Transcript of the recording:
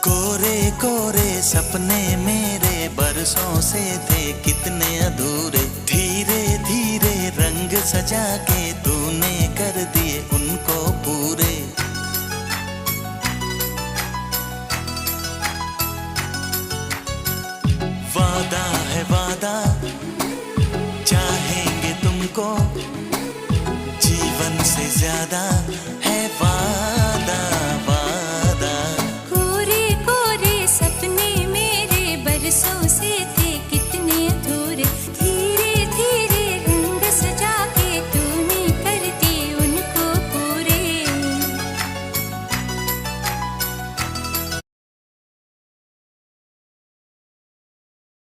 कोरे कोरे सपने मेरे बरसों से थे कितने अधूरे, धीरे धीरे रंग सजा के तूने कर दिए उनको पूरे। वादा है वादा, चाहेंगे तुमको जीवन से ज्यादा।